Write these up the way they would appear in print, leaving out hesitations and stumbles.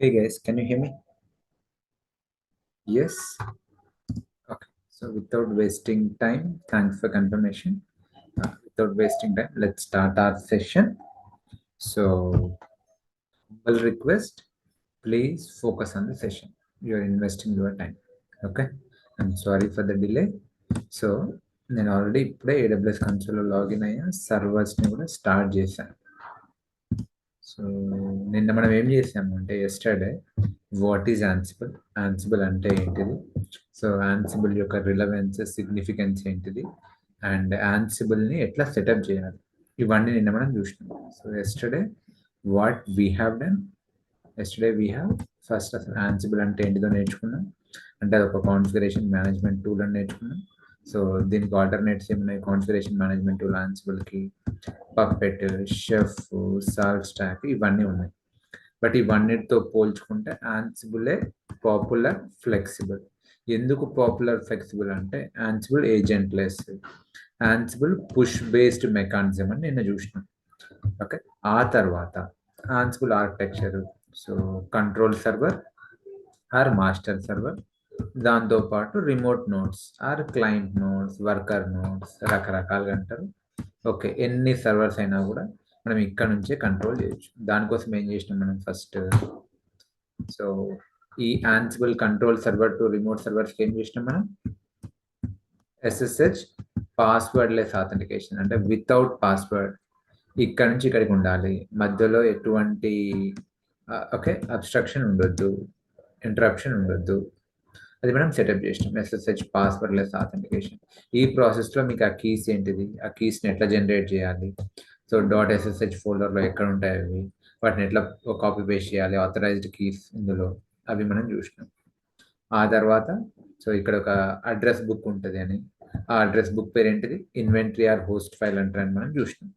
Hey guys, can you hear me? Yes. Okay. So without wasting time, thanks for confirmation. Without wasting time, let's start our session. So, will request, please focus on the session. You are investing your time. Okay. I'm sorry for the delay. So నేను already ఇప్పుడే AWS కన్సోల్లో login అయ్యా సర్వర్స్ని కూడా start చేశాను. So నిన్న మనం ఏం చేసాము అంటే yesterday what is Ansible, Ansible అంటే ఏంటిది, సో యాన్సిబుల్ యొక్క రిలవెన్స్ సిగ్నిఫికెన్స్ ఏంటిది, అండ్ యాన్సిబుల్ని ఎట్లా సెటప్ చేయాలి, ఇవన్నీ నిన్న మనం చూసినాం. So yesterday what we have done, yesterday we have first అసలు యాన్సిబుల్ అంటే ఏంటిదో నేర్చుకున్నాం. అంటే అది ఒక కాన్ఫిగరేషన్ మేనేజ్మెంట్ టూల్ అని నేర్చుకున్నాం. సో దీనికి ఆల్టర్నేట్స్ ఏమున్నాయి కాన్ఫిగరేషన్ మేనేజ్మెంట్ టూల్ యాన్సిబుల్కి, పప్పెట్, షెఫ్, సాల్ట్ స్టాక్ ఇవన్నీ ఉన్నాయి. బట్ ఇవన్నిటితో పోల్చుకుంటే యాన్సిబులే పాపులర్, ఫ్లెక్సిబుల్. ఎందుకు పాపులర్, ఫ్లెక్సిబుల్ అంటే Ansible agentless, Ansible push based mechanism అని నిన్న చూసినాం. ఓకే, ఆ తర్వాత Ansible architecture, so control server or master server, దాంతోపాటు remote nodes or client nodes, worker nodes, రకరకాలుగా అంటారు. ఓకే, ఎన్ని సర్వర్స్ అయినా కూడా మనం ఇక్కడ నుంచే కంట్రోల్ చేయొచ్చు. దానికోసం ఏం చేసినాం మనం ఫస్ట్, సో ఈ Ansible control server to remote సర్వర్స్కి ఏం చేసినాం మనం, ఎస్ఎస్హెచ్ పాస్వర్డ్ లెస్ ఆథెంటికేషన్, అంటే వితౌట్ పాస్వర్డ్ ఇక్కడ నుంచి ఇక్కడికి ఉండాలి, మధ్యలో ఎటువంటి ఓకే అబ్స్ట్రక్షన్ ఉండొద్దు, ఇంటరప్షన్ ఉండొద్దు, అది మనం సెటప్ చేసినాం. SSH passwordless authentication. ఈ ప్రాసెస్లో మీకు ఆ కీస్ ఏంటిది, ఆ కీస్ని ఎట్లా జనరేట్ చేయాలి, సో డాట్ ఎస్ఎస్హెచ్ ఫోల్డర్లో ఎక్కడ ఉంటాయి అవి, వాటిని ఎట్లా కాపీ పేస్ట్ చేయాలి, ఆథరైజ్డ్ కీస్ ఇందులో, అవి మనం చూసినాం. ఆ తర్వాత సో ఇక్కడ ఒక అడ్రస్ బుక్ ఉంటుంది అని, ఆ అడ్రస్ బుక్ పేరు ఏంటిది, ఇన్వెంటరీ ఆర్ హోస్ట్ ఫైల్ అంటారని మనం చూసినాం.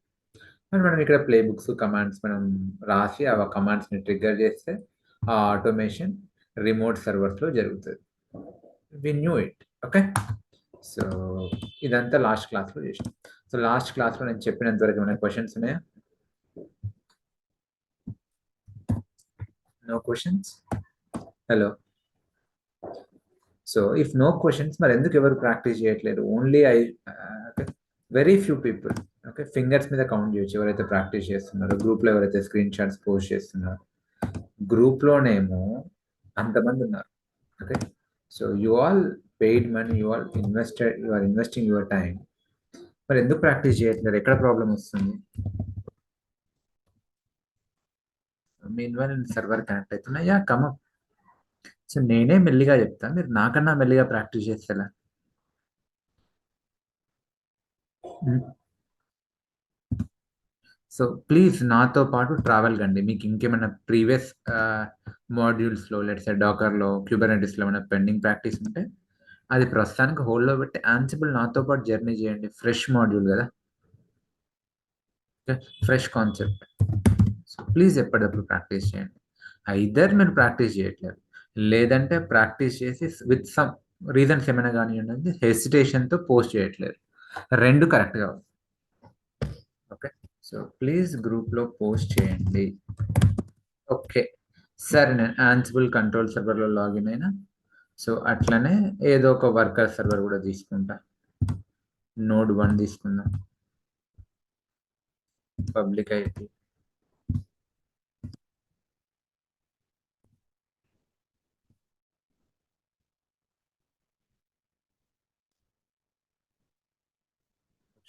అండ్ మనం ఇక్కడ ప్లే బుక్స్ కమాండ్స్ మనం రాసి ఆ కమాండ్స్ని ట్రిగ్గర్ చేస్తే ఆ ఆటోమేషన్ రిమోట్ సర్వర్స్లో జరుగుతుంది. వి న్యూ ఇట్. ఓకే, సో ఇదంతా లాస్ట్ క్లాస్లో చేసినాం. సో లాస్ట్ క్లాస్లో నేను చెప్పినంత వరకు ఏమైనా క్వశ్చన్స్ ఉన్నాయా? No questions? Hello. So if no questions, మరి ఎందుకు ఎవరు ప్రాక్టీస్ చేయట్లేదు? Only very few people, okay, fingers మీద కౌంట్ చేయొచ్చు ఎవరైతే ప్రాక్టీస్ చేస్తున్నారో. గ్రూప్లో ఎవరైతే స్క్రీన్ షాట్స్ పోస్ట్ చేస్తున్నారో, గ్రూప్లోనేమో అంతమంది ఉన్నారు. Okay, so you all paid money, you all invested, you are investing your time, మరి ఎందుకు ప్రాక్టీస్ చేయట్లేదు? ఎక్కడ ప్రాబ్లం వస్తుంది? మీ ఇన్వాల్వ్ సర్వర్ కనెక్ట్ అవుతున్నా, యా కమప్. సో నేనే మెల్లిగా చెప్తాను, మీరు నాకన్నా మెల్లిగా ప్రాక్టీస్ చేసేలా. సో ప్లీజ్ నాతో పాటు ట్రావెల్ కండి. మీకు ఇంకేమైనా ప్రీవియస్ మాడ్యూల్స్లో, లెట్స్ డాకర్లో, క్యూబర్నెటిస్లో ఏమైనా పెండింగ్ ప్రాక్టీస్ ఉంటే అది ప్రస్తుతానికి హోల్డ్లో పెట్టి యాన్సిబుల్ నాతో పాటు జర్నీ చేయండి. ఫ్రెష్ మాడ్యూల్ కదా, ఫ్రెష్ కాన్సెప్ట్. సో ప్లీజ్ ఎప్పటికప్పుడు ప్రాక్టీస్ చేయండి. ఐదర్ మీరు ప్రాక్టీస్ చేయట్లేదు, లేదంటే ప్రాక్టీస్ చేసి విత్ సమ్ రీజన్స్ ఏమైనా కానివ్వండి హెసిటేషన్తో పోస్ట్ చేయట్లేదు. రెండు కరెక్ట్గా. ఓకే, సో ప్లీజ్ గ్రూప్లో పోస్ట్ చేయండి. ఓకే, సరే నేను యాన్సిబుల్ కంట్రోల్ సర్వర్లో లాగిన్ అయినా, సో అట్లనే ఏదో ఒక వర్కర్ సర్వర్ కూడా తీసుకుంటా. నోడ్ 1 తీసుకుందాం, public IP.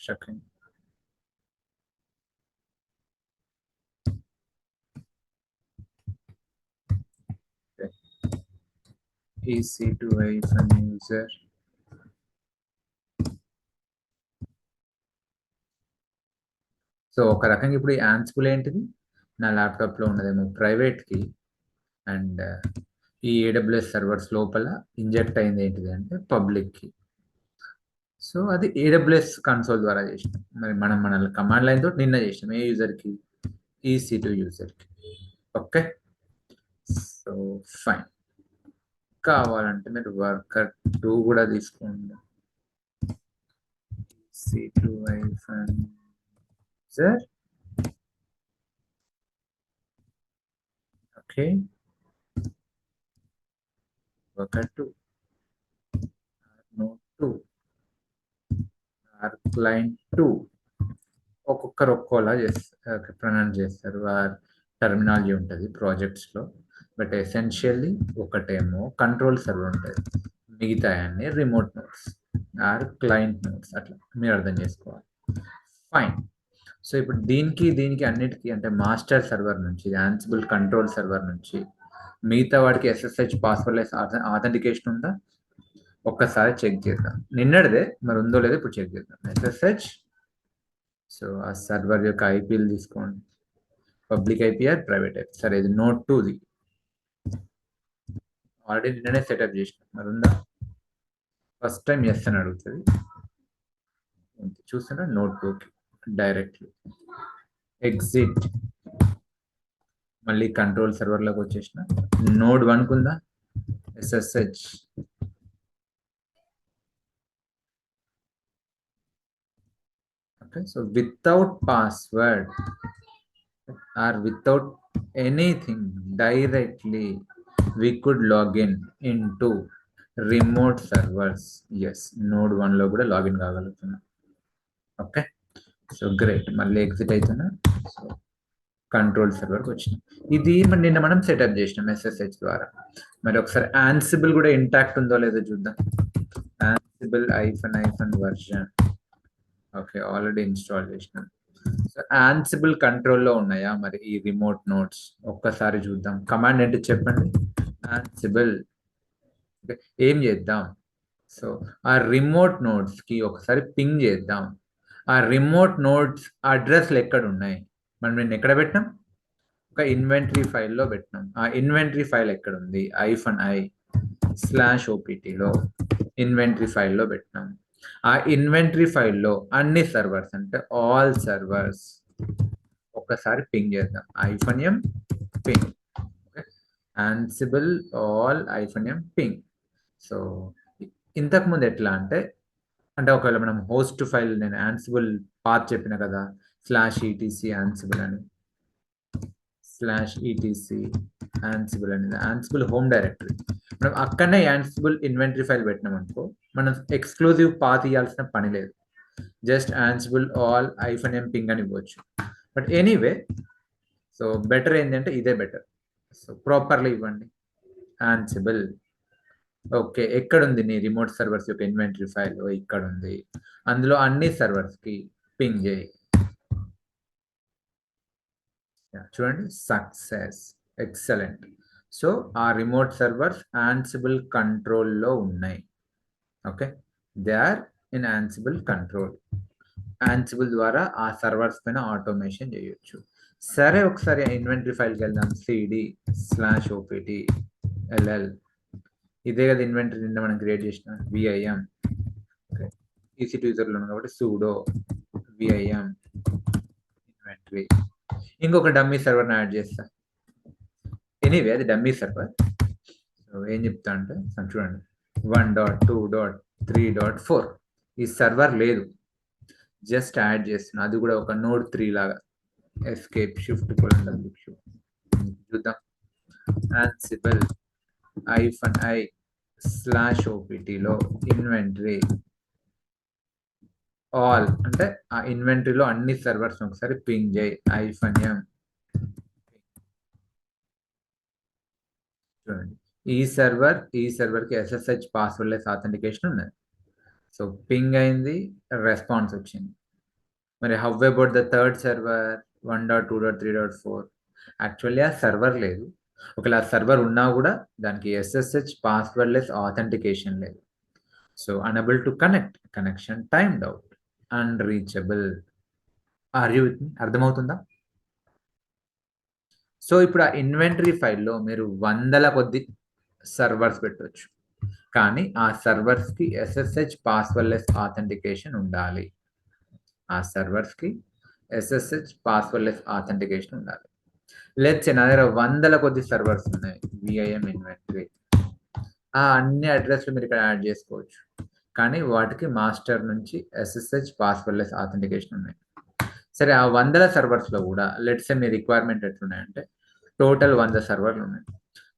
Second EC2-user. So ఒక రకంగా ఇప్పుడు ఈ యాన్సిబుల్ ఏంటిది, నా ల్యాప్టాప్లో ఉన్నదేమో ప్రైవేట్కి, అండ్ ఈ ఏడబ్ల్యూఎస్ సర్వర్స్ లోపల ఇంజెక్ట్ అయింది ఏంటిది అంటే పబ్లిక్కి. సో అది ఏడబ్ల్యూఎస్ కన్సోల్ ద్వారా చేసినాం. మరి మనం మన కమాండ్ లైన్ తోటి నిన్న చేసినాం. ఏ యూజర్కి, EC2 యూజర్కి. Okay, so fine. కావాలంటే మీరు వర్కర్ 2 కూడా తీసుకోండి. EC2-user. Okay, worker 2, node 2, client 2. ఒక్కొక్కరు ఒక్కోలా చేస్తారు, ప్రొనౌన్స్ చేస్తారు. టర్మినాలజీ ఉంటుంది ప్రాజెక్ట్స్లో. బట్ ఎసెన్షియల్లీ ఒకటేమో కంట్రోల్ సర్వర్ ఉంటుంది, మిగతా అన్ని remote nodes or client nodes. అట్లా మీరు అర్థం చేసుకోవాలి. ఫైన్. సో ఇప్పుడు దీనికి అన్నిటికీ అంటే మాస్టర్ సర్వర్ నుంచి, యాన్సిబుల్ కంట్రోల్ సర్వర్ నుంచి మిగతా వాడికి SSH పాస్వర్డ్లెస్ ఆథెంటికేషన్ ఉందా? ఒక్కసారి చెక్ చేద్దాం. నిన్నటిదే మరి ఉందో లేదో ఇప్పుడు చెక్ చేద్దాం. SSH. సో ఆ సర్వర్ యొక్క ఐపీలు తీసుకోండి. Public IP or private IP? సరే, ఇది నోడ్ 2ది ఆల్రెడీ నిన్ననే సెటప్ చేసిన, మరి ఉందా? ఫస్ట్ టైం ఎస్ అని అడుగుతుంది. చూసారా? నోడ్ 2కి డైరెక్ట్లీ ఎగ్జిట్, మళ్ళీ కంట్రోల్ సర్వర్లోకి వచ్చేసిన. నోడ్ 1కు ఉందా SSH? Okay, so without password or without anything, directly we could log in into remote servers. Yes, node 1 లో కూడా లాగిన్ కాగలుగుతున్నా. Okay, so great. మళ్ళీ ఎగ్జిట్ అవుతున్నా. సో కంట్రోల్ సర్వర్కి వచ్చిన. ఇది నిన్న మనం సెటప్ చేసినాం SSH ద్వారా. మరి ఒకసారి యాన్సిబుల్ కూడా ఇంటాక్ట్ ఉందో లేదో చూద్దాం. Ansible -" version. Okay, already install చేసిన. సో యాన్సిబుల్ కంట్రోల్లో ఉన్నాయా మరి ఈ రిమోట్ నోట్స్? ఒక్కసారి చూద్దాం. కమాండ్ ఏంటి చెప్పండి. యాన్సిబుల్. ఏం చేద్దాం? సో ఆ రిమోట్ నోట్స్కి ఒకసారి పింగ్ చేద్దాం. ఆ రిమోట్ నోట్స్ అడ్రస్లు ఎక్కడ ఉన్నాయి? మనం నేను ఎక్కడ పెట్టినాం? ఒక ఇన్వెంటరీ ఫైల్లో పెట్టినాం. ఆ ఇన్వెంటరీ ఫైల్ ఎక్కడ ఉంది? -i/opt-లో ఇన్వెంటరీ ఫైల్లో పెట్టినాం. ఆ ఇన్వెంటరీ ఫైల్లో అన్ని సర్వర్స్ అంటే ఆల్ సర్వర్స్ ఒకసారి పింగ్ చేద్దాం. -m ping. Ansible all -m ping. So ఇంతకుముందు ఎట్లా అంటే ఒకవేళ మనం హోస్ట్ ఫైల్, నేను యాన్సిబుల్ పాత్ చెప్పిన కదా, /etc యాన్సిబుల్ అని, /etc యాన్సిబుల్ అనేది యాన్సిబుల్ హోమ్ డైరెక్టరీ. మనం అక్కడనే యాన్సిబుల్ ఇన్వెంటరీ ఫైల్ పెట్టినాం అనుకో, మనం ఎక్స్క్లూజివ్ పాత్ ఇవ్వాల్సిన పని లేదు. Just Ansible all -m ping అని ఇవ్వచ్చు. బట్ ఎనీవే, సో బెటర్ ఏంటంటే ఇదే బెటర్. సో ప్రాపర్లీ ఇవ్వండి యాన్సిబుల్. ఓకే, ఎక్కడుంది నీ రిమోట్ సర్వర్స్ యొక్క ఇన్వెంటరీ ఫైల్? ఇక్కడ ఉంది. అందులో అన్ని సర్వర్స్కి పింగ్ చేయి. చూడండి, సక్సెస్, ఎక్సలెంట్. సో ఆ రిమోట్ సర్వర్స్ యాన్సిబుల్ కంట్రోల్లో ఉన్నాయి. Okay, they are in Ansible control. Ansible ద్వారా ఆ సర్వర్స్ పైన ఆటోమేషన్ చేయొచ్చు. సరే, ఒకసారి ఇన్వెంటరీ ఫైల్కి వెళ్దాం. cd/opt/ll. ఇదే కదా ఇన్వెంటరీ నిన్న మనం క్రియేట్ చేసిన vim. EC2 యూజర్లో ఉంది కాబట్టి sudo vim ఇన్వెంటరీ. ఇంకొక డమ్మీ సర్వర్ని యాడ్ చేస్తా. ఎనీవే అది డమ్మీ సర్వర్. సో ఏం చెప్తా అంటే చూడండి, 1.2.3.4 ఈ సర్వర్ లేదు, జస్ట్ యాడ్ చేస్తున్నా. అది కూడా ఒక నోడ్ 3 లాగా. ఎస్కేప్ షిఫ్ట్ చూద్దాం. యాన్సిబుల్ -i/opt/లో ఇన్వెంటరీ ఆల్ అంటే ఆ ఇన్వెంటరీలో అన్ని సర్వర్స్ ఒకసారి పింగ్ చేయి. -m. చూడండి, ఈ సర్వర్కి SSH పాస్వర్డ్లెస్ ఆథెంటికేషన్ ఉన్నది. సో పింగ్ అయింది, రెస్పాన్స్ వచ్చింది. మరి how about the third server 1.2.3.4? Actually ఆ సర్వర్ లేదు. ఒకవేళ ఆ సర్వర్ ఉన్నా కూడా దానికి SSH పాస్వర్డ్లెస్ ఆథెంటికేషన్ లేదు. So unable to connect, connection timed out, unreachable. Are you with me? అర్థమవుతుందా? సో ఇప్పుడు ఆ ఇన్వెంటరీ ఫైల్లో మీరు వందల కొద్ది సర్వర్స్ పెట్టవచ్చు, కానీ ఆ సర్వర్స్కి SSH పాస్వర్డ్లెస్ ఆథెంటికేషన్ ఉండాలి. ఆ సర్వర్స్కి SSH పాస్వర్డ్లెస్ ఆథెంటికేషన్ ఉండాలి. లెట్స్ నా దగ్గర వందల కొద్ది సర్వర్స్ ఉన్నాయి, vim ఇన్వెంటరీ. ఆ అన్ని అడ్రస్లు మీరు ఇక్కడ యాడ్ చేసుకోవచ్చు, కానీ వాటికి మాస్టర్ నుంచి SSH పాస్వర్డ్లెస్ ఆథెంటికేషన్ ఉన్నాయి. సరే, ఆ వందల సర్వర్స్లో కూడా లెట్స్ మీ రిక్వైర్మెంట్ ఎట్లున్నాయంటే టోటల్ 100 సర్వర్లు ఉన్నాయి.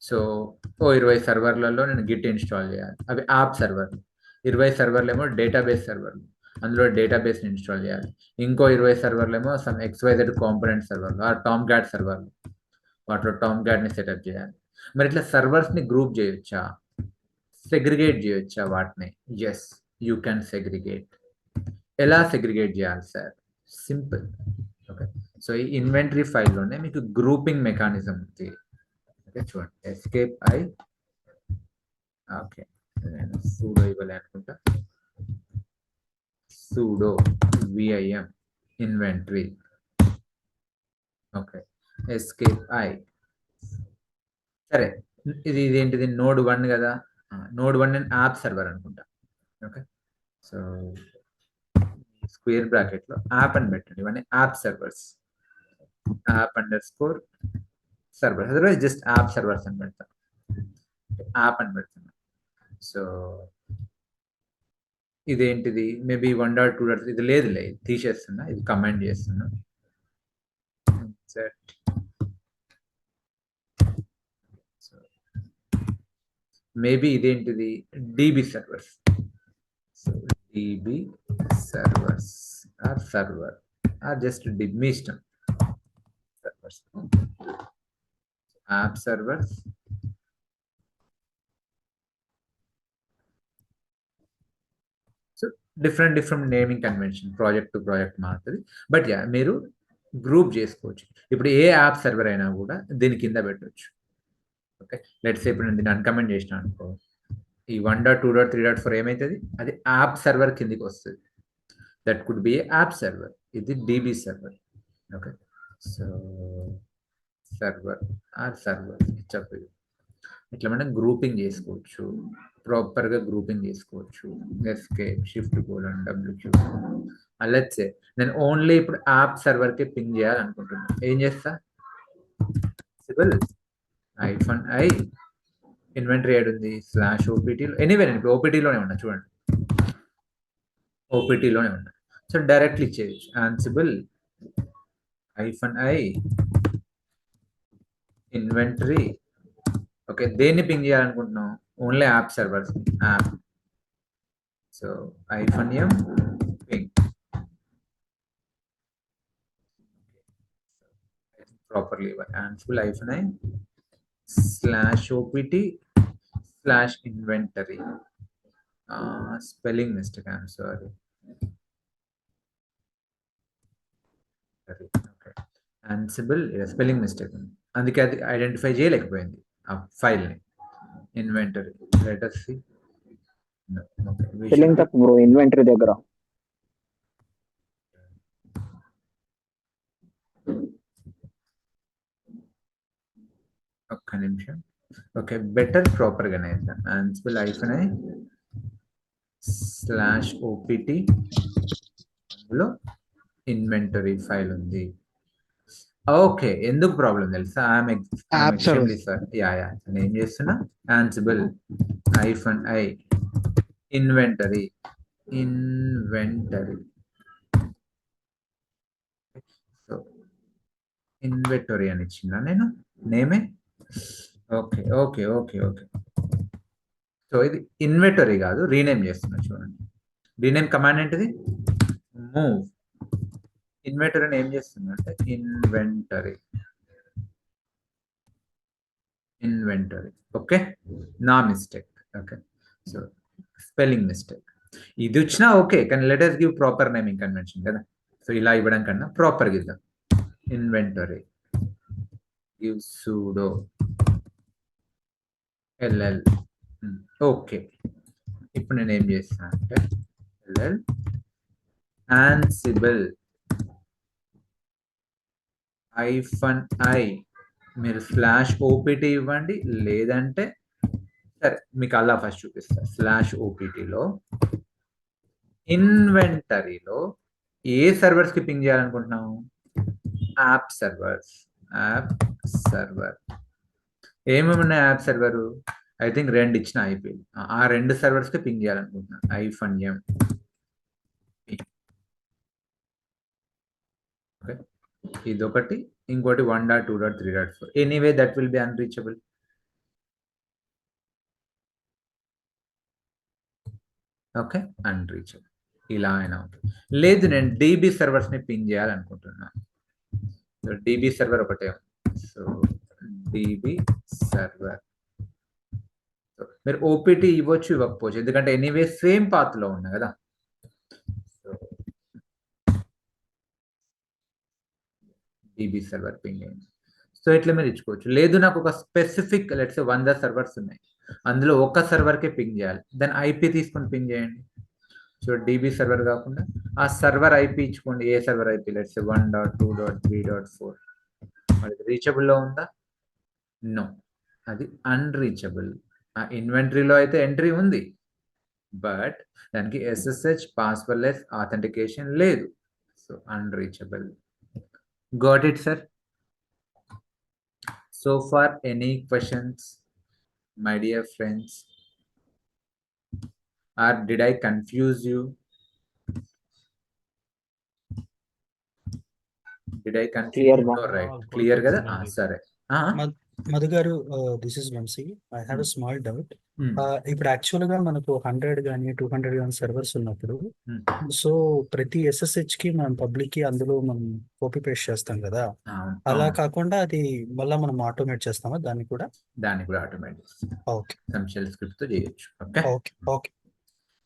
సో 20 సర్వర్లలో నేను గిట్ ఇన్స్టాల్ చేయాలి, అవి యాప్ సర్వర్లు. 20 సర్వర్లు ఏమో డేటాబేస్ సర్వర్లు, అందులో డేటాబేస్ని ఇన్స్టాల్ చేయాలి. ఇంకో 20 సర్వర్లు ఏమో సమ్ XYZ కాంపోనెంట్ సర్వర్లు, ఆ టామ్ క్యాట్ సర్వర్లు, వాటిలో టామ్ క్యాట్ని సెటప్ చేయాలి. మరి ఇట్లా సర్వర్స్ని గ్రూప్ చేయొచ్చా, సెగ్రిగేట్ చేయొచ్చా వాటిని? Yes, you can segregate. ఎలా సెగ్రిగేట్ చేయాలి సార్? సింపుల్. ఓకే, సో ఈ ఇన్వెంటరీ ఫైల్లోనే మీకు గ్రూపింగ్ మెకానిజం ఉంది. ఓకే, చూడండి, ఎస్కేప్ ఐ. ఓకే, నేను సూడో ఇవ్వాలి అనుకుంటా. Sudo VIM inventory. Okay, escape I. సరే, ఇదేంటిది? నోడ్ 1 కదా. నోడ్ 1 నేను యాప్ సర్వర్ అనుకుంటా. ఓకే, సో స్క్వేర్ బ్రాకెట్లో యాప్ అని పెట్టండి, ఇవన్నీ app servers. App underscore servers, otherwise just app servers అని పెడతా. యాప్ అని పెడుతున్నా. సో ఇదేంటిది? మేబీ 1.2. ఇది లేదులే, తీసేస్తున్నా, ఇది కమాండ్ చేస్తున్నా. మేబీ ఇదేంటిది? DB servers. So DB servers or server or just DB, మీ ఇష్టం. Servers, app servers. So different naming convention, project to project మారుతుంది. బట్ యా, మీరు గ్రూప్ చేసుకోవచ్చు. ఇప్పుడు ఏ యాప్ సర్వర్ అయినా కూడా దీని కింద పెట్టవచ్చు. ఓకే, లెట్స్ ఇప్పుడు నేను దీన్ని అన్కమెంట్ చేసిన అనుకో, ఈ 1.2.3.4 ఏమవుతుంది? అది యాప్ సర్వర్ కిందికి వస్తుంది. That could be app server, ఇది DB server. Okay, so server or server చెప్పదు. ఇట్లా మనం గ్రూపింగ్ చేసుకోవచ్చు, ప్రాపర్గా గ్రూపింగ్ చేసుకోవచ్చు. Escape shift colon W Q. Let's say నేను ఓన్లీ ఇప్పుడు యాప్ సర్వర్కి పింగ్ చేయాలనుకుంటున్నాను. ఏం చేస్తా? సింపుల్ -i ఇన్వెంటరీ ఏడు ఉంది, /opt. ఎనీవే నేను ఇప్పుడు ఓపీటీలోనే ఉన్నా, చూడండి, ఓపీటీలోనే ఉన్నా. సో డైరెక్ట్లీ చేయొచ్చు. ఆన్సిబుల్ -i ఇన్వెంటరీ. ఓకే, దేన్ని పింగ్ చేయాలనుకుంటున్నాం? Only app servers, app. So -m ping properly. ఆన్సిబుల్ -i /opt/inventory. Spelling mistake, I'm sorry. Okay, Ansible spelling mistake ఉంది, అందుకే అది ఐడెంటిఫై చేయలేకపోయింది ఆ ఫైల్ని. Inventory, let us see. Spelling తప్పు బ్రో ఇన్వెంటరీ దగ్గర. ఒక్క నిమిషం. ఓకే, బెటర్ ప్రాపర్ గానే ఇద్దాం. ఆన్సిబుల్ -i /opt, అందులో ఇన్వెంటరీ ఫైల్ ఉంది. ఓకే, ఎందుకు ప్రాబ్లం తెలుసా? Extremely sir. యా నేను ఏం చేస్తున్నా? ఆన్సిబుల్ -i ఇన్వెంటరీ సో ఇన్వెంటరీ అని ఇచ్చిన నేను నేమే. Okay okay okay okay, so ఇది ఇన్వెంటరీ కాదు, రీనేమ్ చేస్తున్నా. చూడండి, రీనేమ్ కమాండ్ ఏంటిది? మూవ్ ఇన్వెంటరీ అని ఏం చేస్తున్నా అంటే ఇన్వెంటరీ. ఓకే, నా mistake. Okay, so spelling mistake. ఇది వచ్చినా ఓకే, కానీ let us give proper naming convention కదా. సో ఇలా ఇవ్వడం కన్నా ప్రాపర్గా ఇద్దాం. Inventory give sudo ll. Okay, ఇప్పుడు నేను ఏం చేస్తాను అంటే ll ansible -i, మీరు /opt ఇవ్వండి, లేదంటే సరే మీకు అలా ఫస్ట్ చూపిస్తా. /opt-లో ఇన్వెంటరీలో ఏ సర్వర్స్ కి పింగ్ చేయాలనుకుంటున్నాము? App servers. ఏమేమి ఉన్నాయి యాప్ సర్వర్? ఐ థింక్ 2 ఇచ్చిన ఐపీ, ఆ 2 సర్వర్స్ కి పింగ్ చేయాలనుకుంటున్నాను. -m. ఓకే, ఇదొకటి, ఇంకోటి 1.2.3.4. Anyway that will be unreachable. Okay, unreachable. ఇలా అయినా ఉంటుంది. లేదు నేను డీబీ సర్వర్స్ని పింగ్ చేయాలనుకుంటున్నాను. సో డీబీ సర్వర్ ఒకటే ఉంది. సో డీబీ సర్వర్ మీరు ఓపీటీ ఇవ్వచ్చు, ఇవ్వకపోవచ్చు, ఎందుకంటే ఎనీవే సేమ్ పాత్లో ఉన్నా కదా. సో డీబీ సర్వర్ పింగ్ అయింది. సో ఇట్లా మీరు ఇచ్చుకోవచ్చు. లేదు నాకు ఒక స్పెసిఫిక్ లెట్స్ 100 సర్వర్స్ ఉన్నాయి, అందులో ఒక సర్వర్కే పింగ్ చేయాలి, దాని ఐపీ తీసుకొని పింగ్ చేయండి. సో డీబీ సర్వర్ కాకుండా ఆ సర్వర్ ఐపీ ఇచ్చుకోండి. ఏ సర్వర్ ఐపీ లెట్స్ 1.2.3.4. మరి రీచబుల్లో ఉందా? నో, అది అన్రీచబుల్. ఆ ఇన్వెంటరీలో అయితే ఎంట్రీ ఉంది, బట్ దానికి ఎస్ఎస్హెచ్ పాస్వర్డ్లెస్ ఆథెంటికేషన్ లేదు. So unreachable. Got it sir? So far, any questions, my dear friends? Or did I confuse you? Did I confuse Clear, you? ma'am. No, right. Clear కదా? సరే. మధు గారు, this is Vamshi. I have a small doubt. ఇప్పుడు actual గా మనకు 100 కానీ 200 కానీ servers ఉన్నప్పుడు, so ప్రతి ఎస్ఎస్హెచ్ కి మనం పబ్లిక్ కి అందులో మనం కాపీ పేస్ట్ చేస్తాం కదా, అలా కాకుండా అది మళ్ళీ మనం ఆటోమేట్ చేస్తామా దాన్ని కూడా? దాన్ని కూడా ఆటోమేట్ చేస్తాం. ఓకే, సమ్ షెల్ స్క్రిప్ట్ తో చేయొచ్చు. Okay okay okay.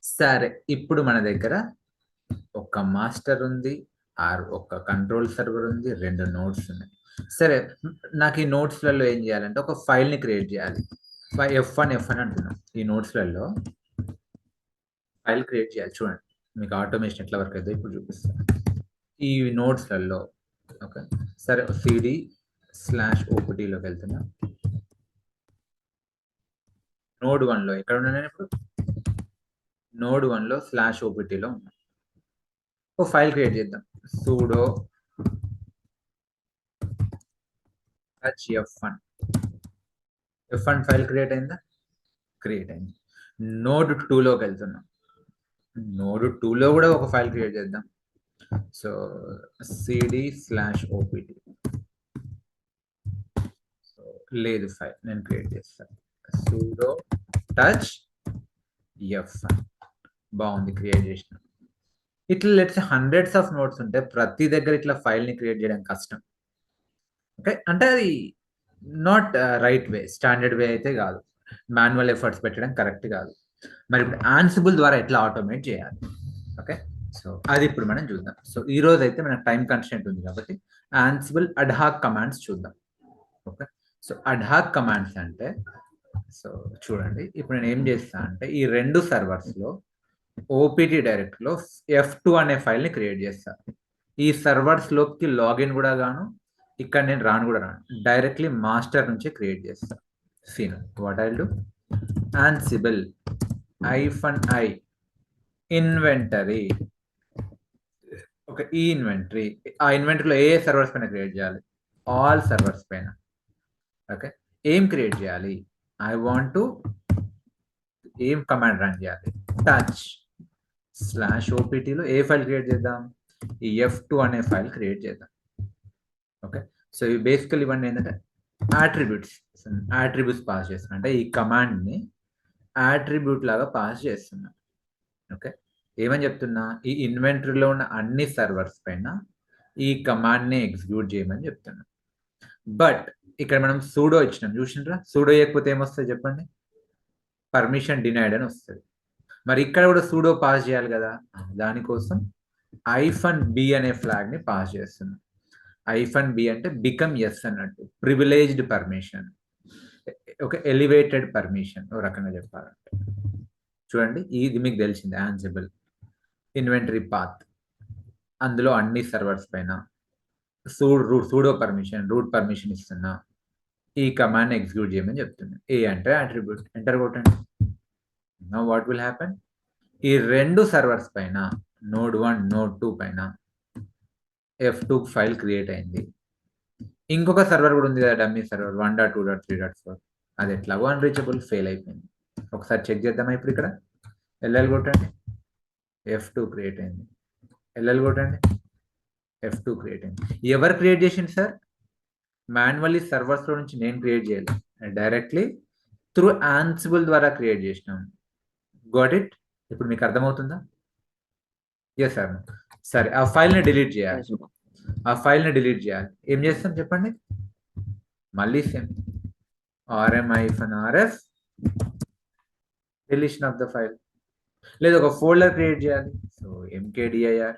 సరే, ఇప్పుడు మన దగ్గర ఒక మాస్టర్ ఉంది, ఆర్ ఒక కంట్రోల్ సర్వర్ ఉంది, 2 నోట్స్ ఉన్నాయి. సరే, నాకు ఈ నోట్స్లలో ఏం చేయాలంటే ఒక ఫైల్ని క్రియేట్ చేయాలి. F1 అంటున్నాం. ఈ నోట్స్లలో ఫైల్ క్రియేట్ చేయాలి. చూడండి మీకు ఆటోమేషన్ ఎట్లా వర్క్ అవుతుందో ఇప్పుడు చూపిస్తాను. ఈ నోట్స్లలో ఓకే, సరే cd/opt-లోకి వెళ్తున్నా. నోడ్ 1లో ఎక్కడ ఉన్నా నేను ఇప్పుడు? నోడ్ 1లో /opt-లో ఉన్నా. ఓ ఫైల్ క్రియేట్ చేద్దాం. sudo f1 ఫైల్ క్రియేట్ అయిందా? క్రియేట్ అయింది. నోడ్ 2లోకి వెళ్తున్నాం. నోడ్ 2లో కూడా ఒక ఫైల్ క్రియేట్ చేద్దాం. So cd/opt. సో లేదు, ఫైల్ నేను క్రియేట్ చేస్తాను. sudo touch f1. బాగుంది, క్రియేట్ చేసిన. ఇట్లా లెట్స్ హండ్రెడ్స్ ఆఫ్ నోట్స్ ఉంటే ప్రతి దగ్గర ఇట్లా ఫైల్ని క్రియేట్ చేయడం కష్టం. ఓకే, అంటే అది నాట్ రైట్ వే, స్టాండర్డ్ వే అయితే కాదు, మాన్యువల్ ఎఫర్ట్స్ పెట్టడం కరెక్ట్ కాదు. మరి ఇప్పుడు ఆన్సిబుల్ ద్వారా ఎట్లా ఆటోమేట్ చేయాలి? ఓకే, సో అది ఇప్పుడు మనం చూద్దాం. సో ఈ రోజు అయితే మనకు టైం కన్స్టెంట్ ఉంది కాబట్టి ఆన్సిబుల్ అడ్హాక్ కమాండ్స్ చూద్దాం. ఓకే, సో అడ్హాక్ కమాండ్స్ అంటే, సో చూడండి ఇప్పుడు నేను ఏం చేస్తా అంటే ఈ 2 సర్వర్స్లో ఓపీటీ డైరెక్ట్లో F2 అనే ఫైల్ని క్రియేట్ చేస్తా. ఈ సర్వర్స్లోకి లాగిన్ కూడా గాను, ఇక్కడ నేను రాను కూడా రాను, డైరెక్ట్లీ మాస్టర్ నుంచి క్రియేట్ చేస్తా. Seen what I do, ansible -i inventory. Okay, ఈ ఇన్వెంటరీ, ఆ ఇన్వెంటరీలో ఏ సర్వర్స్ పైన క్రియేట్ చేయాలి? ఆల్ సర్వర్స్ పైన. ఓకే, ఏం క్రియేట్ చేయాలి? ఐ వాంట్ టు ఏం కమాండ్ రన్ చేయాలి? touch/opt-లో ఏ ఫైల్ క్రియేట్ చేద్దాం? ఈ F2 అనే ఫైల్ క్రియేట్ చేద్దాం. ఓకే, సో ఇవి బేసికల్ ఇవన్నీ ఏంటంటే యాట్రిబ్యూట్స్ పాస్ చేస్తున్నా, అంటే ఈ కమాండ్ని యాట్రిబ్యూట్ లాగా పాస్ చేస్తున్నా. ఓకే, ఏమని చెప్తున్నా? ఈ ఇన్వెంటరీలో ఉన్న అన్ని సర్వర్స్ పైన ఈ కమాండ్ని ఎగ్జిక్యూట్ చేయమని చెప్తున్నా. బట్ ఇక్కడ మనం సూడో ఇచ్చినాం, చూసిండ్రా? సూడో ఇవ్వకపోతే ఏమొస్తుంది చెప్పండి? పర్మిషన్ డినైడ్ అని వస్తుంది. మరి ఇక్కడ కూడా సూడో పాస్ చేయాలి కదా, దానికోసం -b అనే ఫ్లాగ్ని పాస్ చేస్తున్నాం. -b అంటే బికమ్ ఎస్ అన్నట్టు, ప్రివిలేజ్డ్ పర్మిషన్, ఒక ఎలివేటెడ్ పర్మిషన్ ఓ రకంగా చెప్పాలంటే. చూడండి ఇది మీకు తెలిసింది, ఆన్సిబుల్ ఇన్వెంటరీ పాత్, అందులో అన్ని సర్వర్స్ పైన సూడో పర్మిషన్, రూట్ పర్మిషన్ ఇస్తున్నా, ఈ కమాండ్ ఎగ్జిక్యూట్ చేయమని చెప్తున్నా. ఏ అంటే అట్రిబ్యూట్, ఎంటర్ కొట్టండి. Now what will happen? ఈ 2 సర్వర్స్ పైన నోడ్ 1 నోడ్ 2 పైన F2 ఫైల్ క్రియేట్ అయింది. ఇంకొక సర్వర్ కూడా ఉంది కదా, డమ్మీ సర్వర్ 1.2.3.4, అది ఎట్లాగో అన్రీచబుల్, ఫెయిల్ అయిపోయింది. ఒకసారి చెక్ చేద్దామా? ఇప్పుడు ఇక్కడ LL కొట్టండి, F2 క్రియేట్ అయింది. LL కొట్టండి, F2 క్రియేట్ అయింది. ఎవరు క్రియేట్ చేసింది సార్? మాన్యువల్లీ సర్వర్స్లో నుంచి నేను క్రియేట్ చేయలేదు, డైరెక్ట్లీ త్రూ ఆన్సిబుల్ ద్వారా క్రియేట్ చేసినాం. Got it? ఇప్పుడు మీకు అర్థమవుతుందా? Yes sir. సరే, ఆ ఫైల్ని డిలీట్ చేయాలి. ఏం చేస్తాం చెప్పండి? మళ్ళీ same rm-rf deletion of the file, లేదా ఒక ఫోల్డర్ క్రియేట్ చేయాలి. సో mkdir,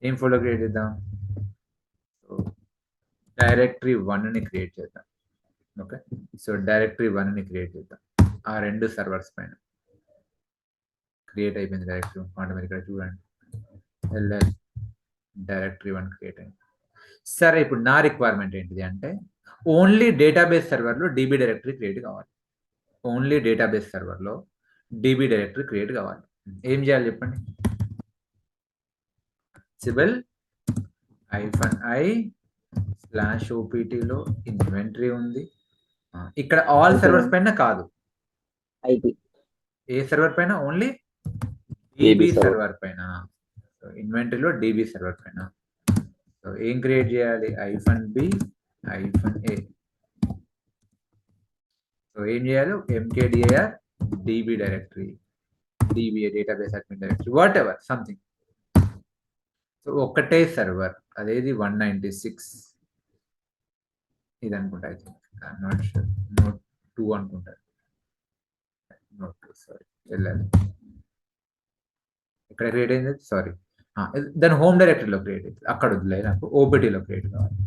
ఏం ఫోల్డర్ క్రియేట్ చేద్దాం? సో డైరెక్టరీ 1ని క్రియేట్ చేద్దాం. ఓకే, సో డైరెక్టరీ 1ని క్రియేట్ చేద్దాం. ఆ 2 సర్వర్స్ పైన క్రియేట్ అయిపోయింది డైరెక్టరీ. మీరు ఇక్కడ చూడండి, ls డైరెక్టరీ 1 క్రియేట్ అయింది. సరే, ఇప్పుడు నా రిక్వైర్మెంట్ ఏంటిది అంటే ఓన్లీ డేటాబేస్ సర్వర్లో డీబీ డైరెక్టరీ క్రియేట్ కావాలి. ఏం చేయాలి చెప్పండి? సిబిల్ -i/opt లో ఇన్వెంటరీ ఉంది. ఇక్కడ ఆల్ సర్వర్స్ పైన కాదు, ఏ సర్వర్ పైన? ఓన్లీ డీబీ సర్వర్ పైన. సో ఇన్వెంటరీలో డీబీ సర్వర్ పైన. సో ఏం క్రియేట్ చేయాలి? -b-a. సో ఏం చేయాలి? mkdir db directory, dba database admin directory, what ever something. So ఒకటే సర్వర్, అదేది 196 ఇది అనుకుంటా. I think not sure, note 2 అనుకుంటారు. నోట్ 2, సారీ, వెళ్ళాలి. ఇక్కడ క్రియేట్ అయింది, సారీ, దాని హోమ్ డైరెక్టరీలో క్రియేట్ అయింది. అక్కడ వదిలే, నాకు ఓపీటీలో క్రియేట్ కావాలి.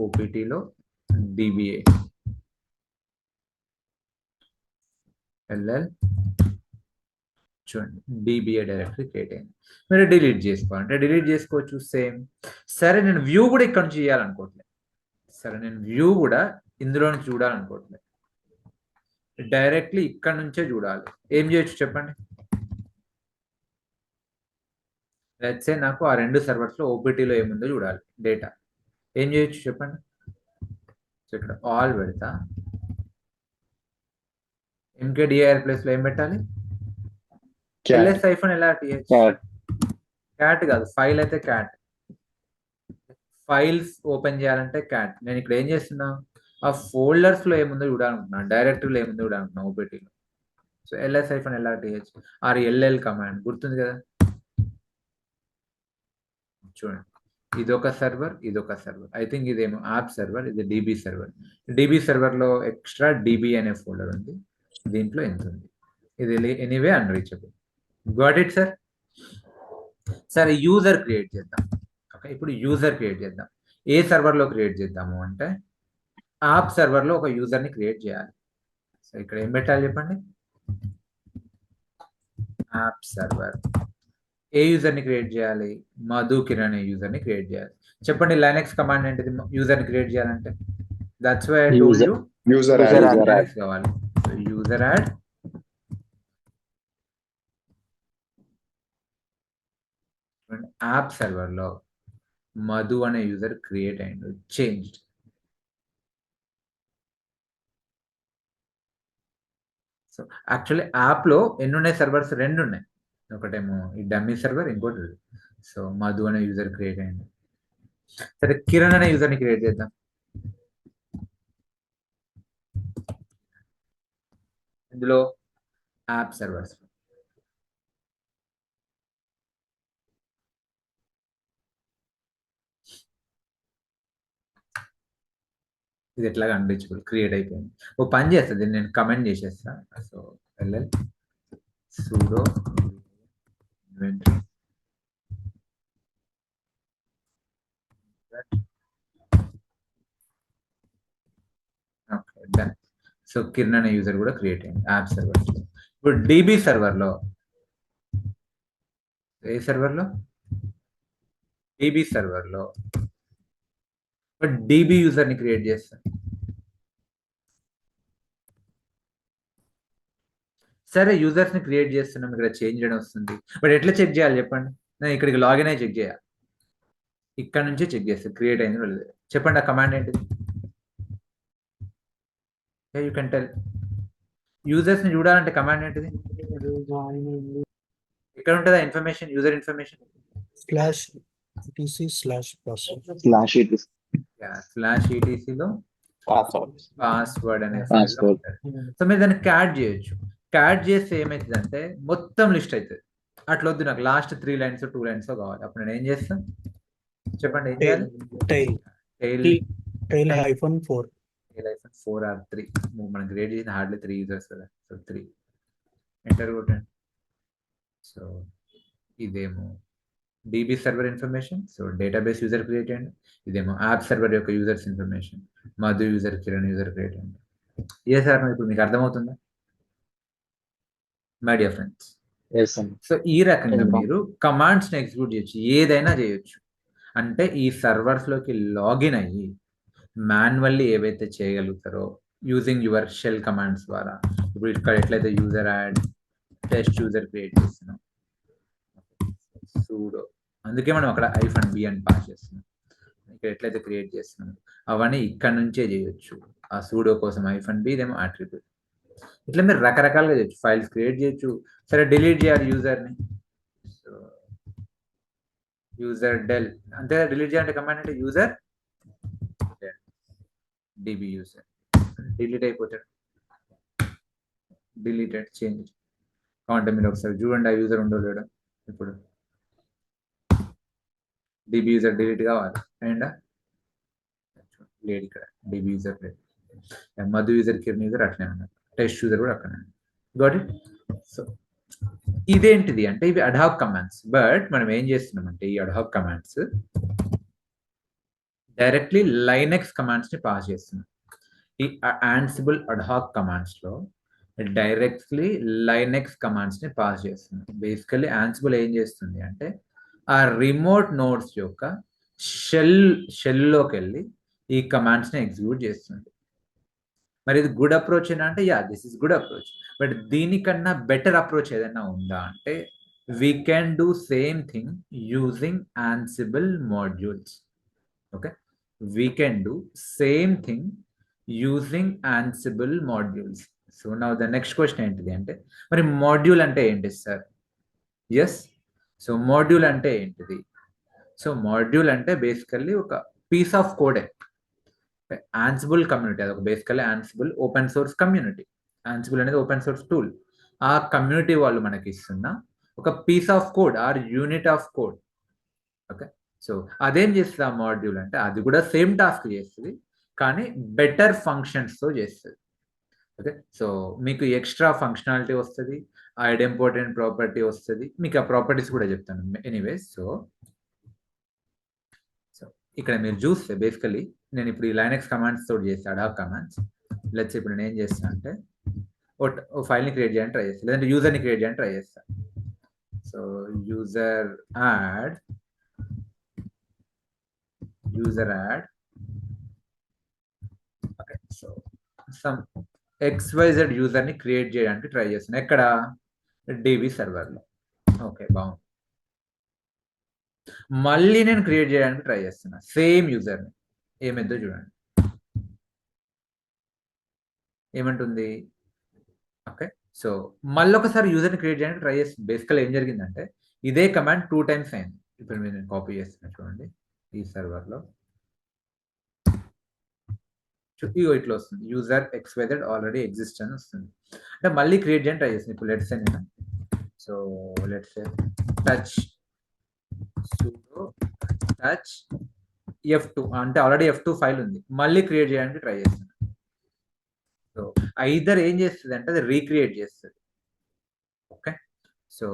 /opt లో dba ll చూడండి, dba డైరెక్టరీ క్రియేట్ అయింది. మీరు డిలీట్ చేసుకోవాలంటే డిలీట్ చేసుకోవచ్చు, సేమ్. సరే, నేను వ్యూ కూడా ఇక్కడ నుంచి చేయాలనుకోవట్లేదు. ఇందులో నుంచి చూడాలనుకోవట్లేదు, డైరెక్ట్లీ ఇక్కడ నుంచే చూడాలి. ఏం చేయొచ్చు చెప్పండి? లెట్స్ సే నాకు ఆ 2 సర్వర్స్లో ఓపీటీలో ఏముందో చూడాలి డేటా. ఏం చేయొచ్చు చెప్పండి? సో ఇక్కడ ఆల్ పెడతా, mkdir ప్లేస్ లో ఏం పెట్టాలి? ls-lrth. క్యాట్ కాదు, ఫైల్ అయితే క్యాట్. ఫైల్స్ ఓపెన్ చేయాలంటే క్యాట్. నేను ఇక్కడ ఏం చేస్తున్నా? ఆ ఫోల్డర్స్ లో ఏముందో చూడాలనుకుంటున్నా, డైరెక్టరీలో ఏముందో చూడాలనుకున్నా ఓపీటీలో. So ls-lrth or ll command గుర్తుంది కదా? చూడండి, ఇదొక సర్వర్, ఐ థింక్ ఇదేమో యాప్ సర్వర్, ఇది డీబీ సర్వర్. డీబీ సర్వర్లో ఎక్స్ట్రా డీబీ అనే ఫోల్డర్ ఉంది, దీంట్లో ఎంత ఉంది? ఇది anyway unreachable. Got it sir? సరే, యూజర్ క్రియేట్ చేద్దాం. ఓకే, ఇప్పుడు యూజర్ క్రియేట్ చేద్దాం. ఏ సర్వర్లో క్రియేట్ చేద్దాము అంటే యాప్ సర్వర్లో ఒక యూజర్ని క్రియేట్ చేయాలి. సో ఇక్కడ ఏం పెట్టాలి చెప్పండి? App server. ఏ యూజర్ని క్రియేట్ చేయాలి? మధు కిరణ్ అనే యూజర్ని క్రియేట్ చేయాలి. చెప్పండి, లైనెక్స్ కమాండ్ ఏంటిది యూజర్ని క్రియేట్ చేయాలంటే? That's why I told you user add కావాలి. సో యూజర్ యాడ్ యాప్ సర్వర్లో మధు అనే యూజర్ క్రియేట్ అయ్యిండు, చేంజ్డ్. సో యాక్చువల్లీ యాప్లో ఎన్ని ఉన్నాయి సర్వర్స్? 2 ఉన్నాయి. ఒకటేమో ఈ డమ్మీ సర్వర్, ఇంకోటి. సో మధు అనే యూజర్ క్రియేట్ అయ్యింది. సరే, కిరణ్ అనే యూజర్ని క్రియేట్ చేద్దాం. ఇందులో యాప్ సర్వర్స్ ఇది ఎట్లాగా అన్రీచబుల్ క్రియేట్ అయిపోయింది. ఓ పని చేస్తుంది, నేను కమెంట్ చేసేస్తా. So ll sudo inventory okay, done. So Kiran అనే యూజర్ కూడా క్రియేట్ అయింది యాప్ సర్వర్. ఇప్పుడు డీబీ సర్వర్లో, ఏ సర్వర్లో? డీబీ సర్వర్లో డీబీ యూజర్ని క్రియేట్ చేస్తాను. సరే, యూజర్స్ ని క్రియేట్ చేస్తున్నాం, ఇక్కడ చేంజ్ చేయడం వస్తుంది. బట్ ఎట్లా చెక్ చేయాలి చెప్పండి? నేను ఇక్కడికి లాగిన్ అయ్యి చెక్ చేయాలి. ఇక్కడ నుంచి చెక్ చేస్తాను క్రియేట్ అయింది లేదు. చెప్పండి, ఆ కమాండ్ ఏంటిది? You can tell. యూజర్స్ ని చూడాలంటే కమాండ్ ఏంటిది? ఇక్కడ ఉంటుందా ఇన్ఫర్మేషన్, యూజర్ ఇన్ఫర్మేషన్? /etc లో పాస్వర్డ్ అనే. సో మీరు దాన్ని క్యాడ్ చేయొచ్చు. క్యాట్ చేస్తే ఏమవుతుందంటే మొత్తం లిస్ట్ అవుతుంది. అట్లా వద్దు, నాకు లాస్ట్ 3 లైన్స్ 2 లైన్స్ కావాలి. అప్పుడు నేను ఏం చేస్తాను చెప్పండి, ఏం టైల్ చేయాలి? Tail tail tail -4. Tail 4 or 3. మనం క్రియేట్ చేసిన హార్డ్లీ 3 యూజర్స్ కదా, సో 3 ఎంటర్ కొట్టండి. సో ఇదేమో DB server information, so database user create చేయండి. ఇదేమో యాప్ సర్వర్ యొక్క users information, Madhu user, Kiran user create చేయండి. ఏ సార్ ఇప్పుడు మీకు అర్థమవుతుందా మై డియర్ ఫ్రెండ్స్? సో ఈ రకంగా మీరు కమాండ్స్ని ఎగ్జిక్యూట్ చేయొచ్చు, ఏదైనా చేయొచ్చు. అంటే ఈ సర్వర్స్లోకి లాగిన్ అయ్యి మాన్యువల్లీ ఏవైతే చేయగలుగుతారో యూజింగ్ యువర్ షెల్ కమాండ్స్ ద్వారా. ఇప్పుడు ఇక్కడ ఎట్లయితే user add test user create చేస్తున్నాం సూడో, అందుకే మనం అక్కడ -b అని పాస్ చేస్తున్నాం. ఇక్కడ ఎట్లయితే క్రియేట్ చేస్తున్నాం అవన్నీ ఇక్కడ నుంచే చేయొచ్చు. ఆ సూడో కోసం -b, ఇదేమో అట్రిబ్యూట్. ఇట్లా మీరు రకరకాలుగా చేయొచ్చు, ఫైల్స్ క్రియేట్ చేయొచ్చు. సరే డిలీట్ చేయాలి యూజర్ని, సో యూజర్ డెల్, అంతే. డిలీట్ చేయాలంటే కమాండ్ అంటే యూజర్ DB యూజర్, డిలీట్ అయిపోతాడు. డిలీటెడ్ చేంజ్ కావాలంటే మీరు ఒకసారి చూడండి ఆ యూజర్ ఉండో లేడు. ఇప్పుడు DB యూజర్ డిలీట్ కావాలి అండ్ లేడు ఇక్కడ, DB యూజర్ లేదు. మధు యూజర్, కిరణ్ యూజర్ అట్లనే ఉన్నారు, టెస్ట్ యూజర్ కూడా అట్లనే. Got it? సో ఇదేంటిది అంటే ఇవి అడ్హాక్ కమాండ్స్. బట్ మనం ఏం చేస్తున్నామంటే ఈ ad hoc commands directly Linux commands ని పాస్ చేస్తున్నాం. ఈ ఆన్సిబుల్ అడ్హాక్ కమాండ్స్ లో డైరెక్ట్లీ లైనెక్స్ కమాండ్స్ ని పాస్ చేస్తున్నాం. బేసికల్లీ ఆన్సిబుల్ ఏం చేస్తుంది అంటే ఆ రిమోట్ నోడ్స్ యొక్క షెల్లోకి వెళ్ళి ఈ కమాండ్స్ ని ఎగ్జిక్యూట్ చేస్తుంది. మరి ఇది గుడ్ అప్రోచ్ ఏనా అంటే yeah, this is good approach. But దీనికన్నా బెటర్ అప్రోచ్ ఏదైనా ఉందా అంటే we can do same thing using Ansible modules. Okay, we can do same thing using Ansible modules. So నా ద నెక్స్ట్ క్వశ్చన్ ఏంటిది అంటే మరి మాడ్యూల్ అంటే ఏంటి సార్? ఎస్, సో మాడ్యూల్ అంటే ఏంటిది? సో మాడ్యూల్ అంటే బేసికల్లీ ఒక పీస్ ఆఫ్ కోడే. ఆన్సిబుల్ కమ్యూనిటీ, అది ఒక basically Ansible open source community. Ansible అనేది ఓపెన్ సోర్స్ టూల్. ఆ కమ్యూనిటీ వాళ్ళు మనకి ఇస్తున్న ఒక piece of code or unit of code. Okay, so అదేం చేస్తుంది ఆ మాడ్యూల్ అంటే అది కూడా సేమ్ టాస్క్ చేస్తుంది కానీ బెటర్ ఫంక్షన్స్తో చేస్తుంది. ఓకే, సో మీకు ఎక్స్ట్రా ఫంక్షనాలిటీ వస్తుంది, ఐడెంపోర్టెంట్ ప్రాపర్టీ వస్తుంది. మీకు ఆ ప్రాపర్టీస్ కూడా చెప్తాను ఎనీవేస్. సో ఇక్కడ మీరు చూస్తే బేసికలీ నేను ఇప్పుడు ఈ లైనెక్స్ కమాండ్స్ తోటి చేస్తాను, అడాక్ కమాండ్స్. లెట్స్ ఇప్పుడు నేను ఏం చేస్తాను అంటే ఓ ఫైల్ని క్రియేట్ చేయడానికి ట్రై చేస్తాను, లేదంటే యూజర్ని క్రియేట్ చేయడానికి ట్రై చేస్తాను. So user add okay, so some XYZ యూజర్ని క్రియేట్ చేయడానికి ట్రై చేస్తాను. ఎక్కడ? DB సర్వర్లో. ఓకే, బాగుంది. మళ్ళీ నేను క్రియేట్ చేయడానికి ట్రై చేస్తున్నా సేమ్ యూజర్ని. ఏమైందో చూడండి, ఏమంటుంది? ఓకే, సో మళ్ళీ ఒకసారి యూజర్ని క్రియేట్ చేయడానికి ట్రై చేస్తుంది. బేసికల్ ఏం జరిగిందంటే ఇదే కమాండ్ 2 టైమ్స్ అయింది. ఇప్పుడు నేను కాపీ చేస్తున్నా చూడండి, ఈ సర్వర్లో ఇగో ఇట్లా వస్తుంది, యూజర్ XYZ ఆల్రెడీ ఎగ్జిస్ట్ అని వస్తుంది. అంటే మళ్ళీ క్రియేట్ చేయడానికి ట్రై చేస్తుంది. ఇప్పుడు లెట్స్ నేను so let's touch sudo touch F2 అంటే ఆల్రెడీ F2 ఫైల్ ఉంది, మళ్ళీ క్రియేట్ చేయడానికి ట్రై చేస్తుంది. సో ఐదర్ ఏం చేస్తుంది అంటే అది రీక్రియేట్ చేస్తుంది. ఓకే, సో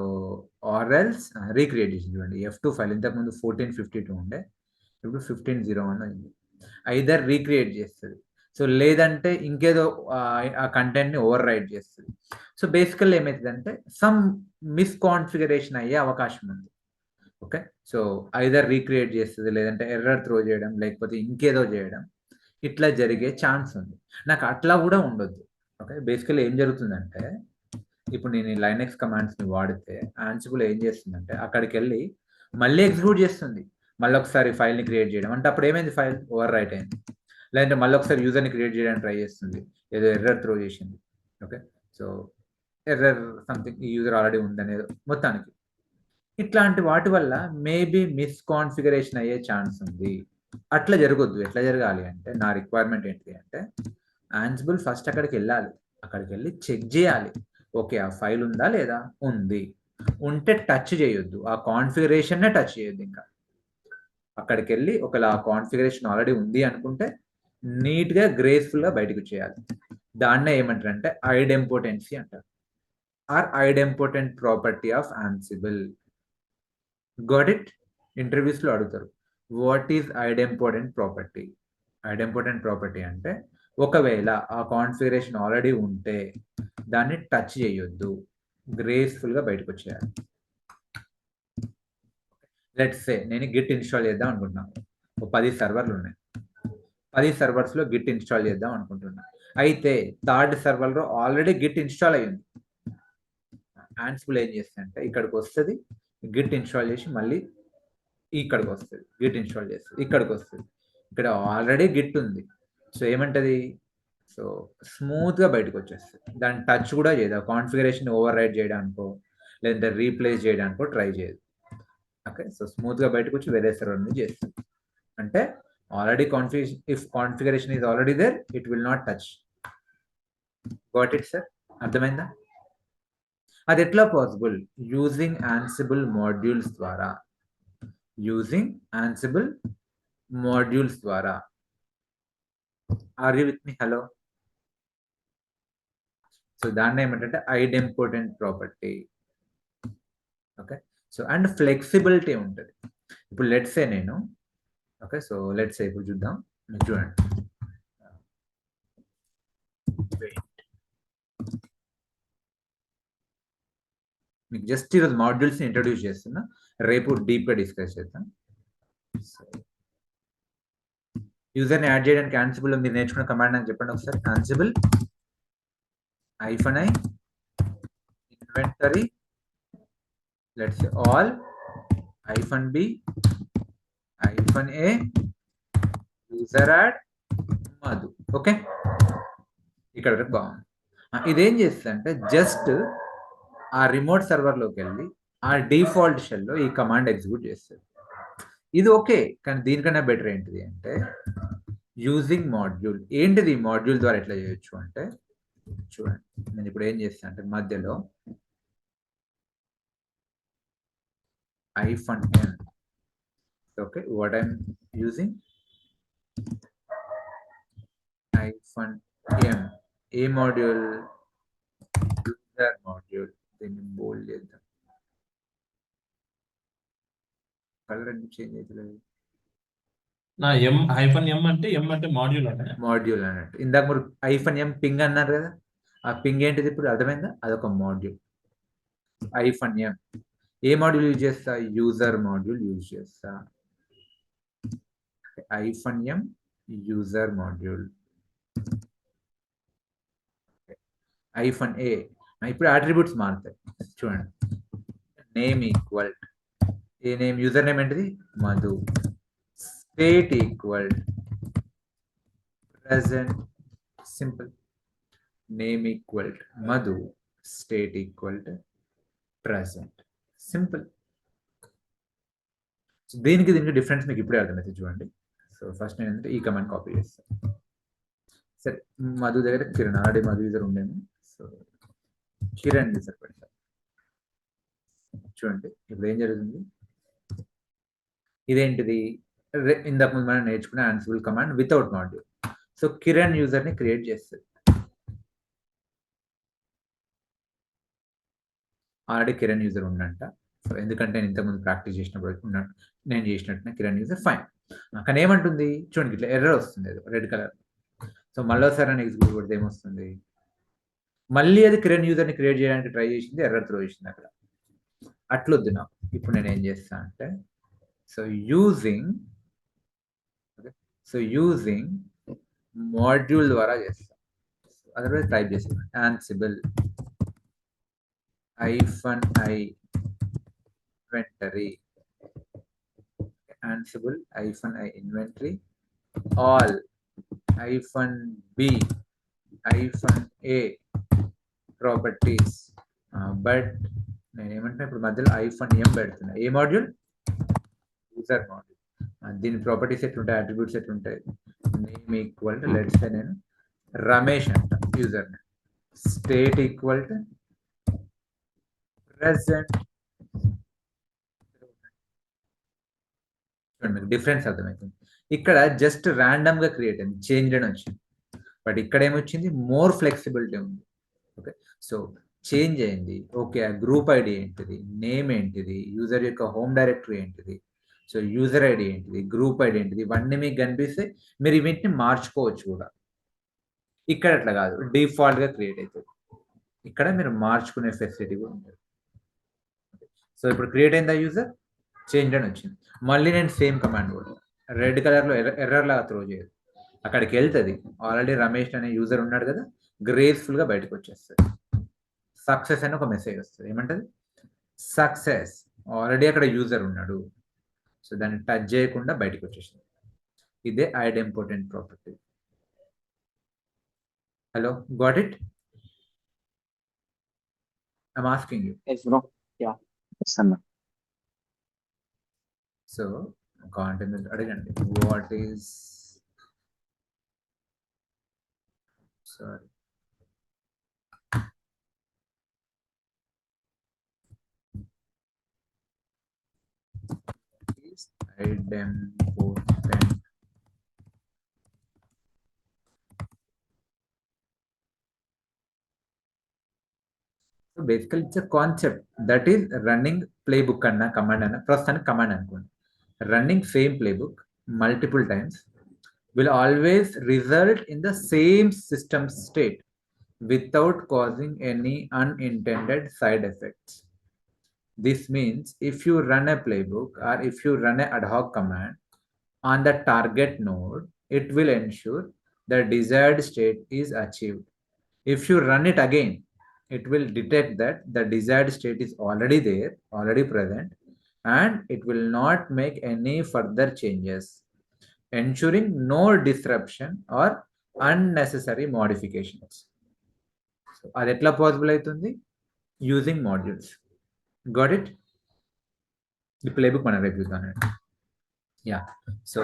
ఆర్ఎల్స్ రీక్రియేట్ చేసింది. చూడండి F2 ఫైల్ ఇంతకుముందు 1452 ఉండే, ఇప్పుడు 1501 అయింది. ఐదర్ రీక్రియేట్ చేస్తుంది, సో లేదంటే ఇంకేదో ఆ కంటెంట్ని ఓవర్ రైట్ చేస్తుంది. సో బేసికల్ ఏమవుతుందంటే సమ్ మిస్కాన్ఫిగరేషన్ అయ్యే అవకాశం ఉంది. ఓకే, సో ఐదర్ రీక్రియేట్ చేస్తుంది, లేదంటే ఎర్రర్ త్రో చేయడం, లేకపోతే ఇంకేదో చేయడం, ఇట్లా జరిగే ఛాన్స్ ఉంది. నాకు అట్లా కూడా ఉండొద్దు. ఓకే, బేసికల్లీ ఏం జరుగుతుందంటే ఇప్పుడు నేను ఈ లైనెక్స్ కమాండ్స్ని వాడితే ఆన్సిబుల్ ఏం చేస్తుందంటే అక్కడికి వెళ్ళి మళ్ళీ ఎగ్జిక్యూట్ చేస్తుంది, మళ్ళీ ఒకసారి ఫైల్ని క్రియేట్ చేయడం. అంటే అప్పుడు ఏమైంది? ఫైల్ ఓవర్ రైట్ అయింది. లేదంటే మళ్ళీ ఒకసారి యూజర్ని క్రియేట్ చేయడానికి ట్రై చేస్తుంది, ఏదో ఎర్రర్ త్రో చేసింది. ఓకే, సో ఎర్రర్ సంథింగ్ ఈ యూజర్ ఆల్రెడీ ఉందనేది మొత్తానికి. ఇట్లాంటి వాటి వల్ల మేబీ మిస్కాన్ఫిగరేషన్ అయ్యే ఛాన్స్ ఉంది. అట్లా జరగొద్దు. ఎట్లా జరగాలి అంటే నా రిక్వైర్మెంట్ ఏంటి అంటే ఆన్సిబుల్ ఫస్ట్ అక్కడికి వెళ్ళాలి, అక్కడికి వెళ్ళి చెక్ చేయాలి ఓకే ఆ ఫైల్ ఉందా లేదా, ఉంది, ఉంటే టచ్ చేయొద్దు, ఆ కాన్ఫిగరేషన్నే టచ్ చేయొద్దు. ఇంకా అక్కడికి వెళ్ళి ఒకవేళ ఆ కాన్ఫిగరేషన్ ఆల్రెడీ ఉంది అనుకుంటే నీట్గా గ్రేస్ఫుల్గా బయటకు చేయాలి. దాన్నే ఏమంటారు అంటే ఐడెంపోటెన్సీ అంటారు, or idempotent property of Ansible. Got it? Interviews లో అడుగుతారు, what is idempotent property. Idempotent property అంటే ఒకవేళ ఆ కాన్ఫిగరేషన్ ఆల్రెడీ ఉంటే దాన్ని టచ్ చేయొద్దు, గ్రేస్ఫుల్ గా బయటకు వచ్చేయాలి. లెట్స్ సే నేను గిట్ ఇన్స్టాల్ చేద్దాం అనుకుంటున్నాను, ఒక 10 సర్వర్లు ఉన్నాయి, 10 సర్వర్స్ లో గిట్ ఇన్స్టాల్ చేద్దాం అనుకుంటున్నా. అయితే థర్డ్ సర్వర్ లో ఆల్రెడీ గిట్ ఇన్స్టాల్ అయ్యింది. ఆన్సిబుల్ ఏం చేస్తుందంటే ఇక్కడికి వస్తుంది, గిట్ ఇన్స్టాల్ చేసి మళ్ళీ ఇక్కడికి వస్తుంది, గిట్ ఇన్స్టాల్ చేస్తుంది, ఇక్కడికి వస్తుంది. ఇక్కడ ఆల్రెడీ గిట్ ఉంది, సో ఏమంటది, సో స్మూత్ గా బయటకు వచ్చేస్తుంది. దాన్ని టచ్ కూడా చేయదు, కాన్ఫిగరేషన్ ఓవర్ రైడ్ చేయడానికో లేదంటే రీప్లేస్ చేయడానికో ట్రై చేయదు. ఓకే, సో స్మూత్ గా బయటకు వచ్చి వేరే సర్వర్ నుంచి చేస్తుంది. అంటే already configuration is already there, it will not touch. Got it sir? అర్థమైందా? అది ఎట్లా పాసిబుల్? యూజింగ్ ఆన్సిబుల్ మాడ్యూల్స్ ద్వారా. యూజింగ్ ఆన్సిబుల్ మాడ్యూల్స్ ద్వారా. Are you with me? Hello. So దాన్ని ఏమంటే idempotent property. Okay, so and flexibility ఉంటుంది. ఇప్పుడు let's say నేను, ఓకే సో లెట్స్ సే ఇప్పుడు చూద్దాం, మీరు చూడండి. మీకు జస్ట్ ఈరోజు మాడ్యూల్స్ ఇంట్రడ్యూస్ చేస్తున్నా, రేపు డీప్ గా డిస్కస్ చేద్దాం. యూజర్ ని యాడ్ చేయడానికి ఆన్సిబుల్ మీరు నేర్చుకున్న కమాండ్ నాకు చెప్పండి ఒకసారి. ఆన్సిబుల్ -i inventory, let's say all -b -a user add Madhu. Okay, ఇక్కడ వరకు బాగుంది. ఇదేం చేస్తుంది అంటే జస్ట్ ఆ రిమోట్ సర్వర్ లోకి వెళ్ళి ఆ డిఫాల్ట్ షెల్లో ఈ కమాండ్ ఎగ్జిక్యూట్ చేస్తుంది. ఇది ఓకే, కానీ దీనికన్నా బెటర్ ఏంటిది అంటే యూజింగ్ మాడ్యూల్. ఏంటిది మాడ్యూల్ ద్వారా ఎట్లా చేయొచ్చు అంటే చూడండి, నేను ఇప్పుడు ఏం చేస్తాను అంటే మధ్యలో -n. Okay, what I'm using -m. A module? User module. దీన్ని బోల్డ్ చేద్దాం, కలర్ ఎందుకు చేంజ్ అవుతలేదు? నా m అంటే మాడ్యూల్ అంటే మాడ్యూల్ అన్నట్టు. ఇందాక మీరు -m పింగ్ అన్నారు కదా, ఆ పింగ్ ఏంటిది ఇప్పుడు అర్థమైందా? అదొక మాడ్యూల్. -m ఏ మాడ్యూల్ యూజ్ చేస్తా? యూజర్ మాడ్యూల్ యూజ్ చేస్తా. -m user module. -a ఇప్పుడు అట్రిబ్యూట్స్ మారుతాయి చూడండి. నేమ్ ఈక్వల్, ఏ నేమ్, యూజర్ నేమ్ ఏంటిది? Madhu. State equal present, simple. Name equal to Madhu, state equal to present, simple. So దీనికి difference మీకు ఇప్పుడే అర్థమైతే చూడండి. సో ఫస్ట్ నేను ఏంటంటే ఈ కమాండ్ కాపీ చేస్తాను. సరే, మధు దగ్గర కిరణ్, ఆల్రెడీ మధు యూజర్ ఉండేను, సో కిరణ్ యూజర్ పెడతాను. చూడండి ఇప్పుడు ఏం జరుగుతుంది, ఇదేంటిది? ఇందాక ముందు మనం నేర్చుకునే ఆన్సిబుల్ command without module. So Kiran user ని క్రియేట్ చేస్తుంది. ఆల్రెడీ కిరణ్ యూజర్ ఉండంట, సో ఎందుకంటే నేను ఇంతకుముందు ప్రాక్టీస్ చేసినప్పుడు నేను చేసినట్టు కిరణ్ యూజర్ ఫైన్. కానీ ఏమంటుంది చూడండి, ఇట్లా ఎర్రర్ వస్తుంది రెడ్ కలర్. సో మళ్ళీసారి అని ఎగ్జిక్యూట్ కొడితే ఏమొస్తుంది? మళ్ళీ అది కిరణ్ యూజర్ ని క్రియేట్ చేయడానికి ట్రై చేసింది, ఎర్రర్ త్రో చేసింది అక్కడ. అట్లొద్దు నాకు. ఇప్పుడు నేను ఏం చేస్తా అంటే సో యూజింగ్ మాడ్యూల్ ద్వారా చేస్తాం. అదర్వైజ్ టైప్ చేస్తాం ఆన్సిబుల్ -i inventory, ఆన్సిబుల్ -i inventory, all -b -a properties. But నేను ఏమంటున్నా ఇప్పుడు మధ్యలో -m పెడుతున్నా. ఏ మాడ్యూల్? User module. దీని ప్రాపర్టీస్ ఎట్లుంటాయి, అట్రిబ్యూట్స్ ఎట్లుంటాయి? Name equal to let's say నేను రమేష్ అంట user name, state equal to present. చూడండి డిఫరెన్స్ అర్థమవుతుంది. ఇక్కడ జస్ట్ ర్యాండమ్ గా క్రియేట్ అయింది, చేంజ్ అని వచ్చింది. బట్ ఇక్కడ ఏమొచ్చింది, మోర్ ఫ్లెక్సిబిలిటీ ఉంది. ఓకే, సో చేంజ్ అయింది. ఓకే, ఆ గ్రూప్ ఐడి ఏంటిది, నేమ్ ఏంటిది, యూజర్ యొక్క హోమ్ డైరెక్టరీ ఏంటిది, సో యూజర్ ఐడి ఏంటిది, గ్రూప్ ఐడి ఏంటిది, ఇవన్నీ మీకు కనిపిస్తే మీరు వీటిని మార్చుకోవచ్చు కూడా. ఇక్కడ అట్లా కాదు, డిఫాల్ట్ గా క్రియేట్ అవుతుంది. ఇక్కడ మీరు మార్చుకునే ఫెసిలిటీ కూడా ఉంటుంది. సో ఇప్పుడు క్రియేట్ అయిందా యూజర్, చేంజ్ అని వచ్చింది. మళ్ళీ నేను సేమ్ కమాండ్ కూడా రెడ్ కలర్లో ఎర్రర్ లాగా త్రో చేయదు, అక్కడికి వెళ్తుంది. ఆల్రెడీ రమేష్ అనే యూజర్ ఉన్నాడు కదా, గ్రేస్ఫుల్గా బయటకు వచ్చేస్తుంది. సక్సెస్ అని ఒక మెసేజ్ వస్తుంది. ఏమంటది, సక్సెస్, ఆల్రెడీ అక్కడ యూజర్ ఉన్నాడు, సో దాన్ని టచ్ చేయకుండా బయటకు వచ్చేసింది. ఇదే idempotent property. Hello, got it? I'm asking you. Yes, bro. Yeah. Yes, Anna. So content అడగండి. What is, sorry, idempotent so basically it's a concept that is running playbook anna command anna ప్రస్తుతానికి command అనుకోండి. Running same playbook multiple times will always result in the same system state without causing any unintended side effects. This means if you run a playbook or if you run an ad hoc command on the target node, it will ensure the desired state is achieved. If you run it again, it will detect that the desired state is already there, already present, and it will not make any further changes, ensuring no disruption or unnecessary modifications. So, అది ఎట్లా possible అవుతుంది? Using modules. Got it? ఈ playbook మనం రేపు చూద్దాం. Yeah, so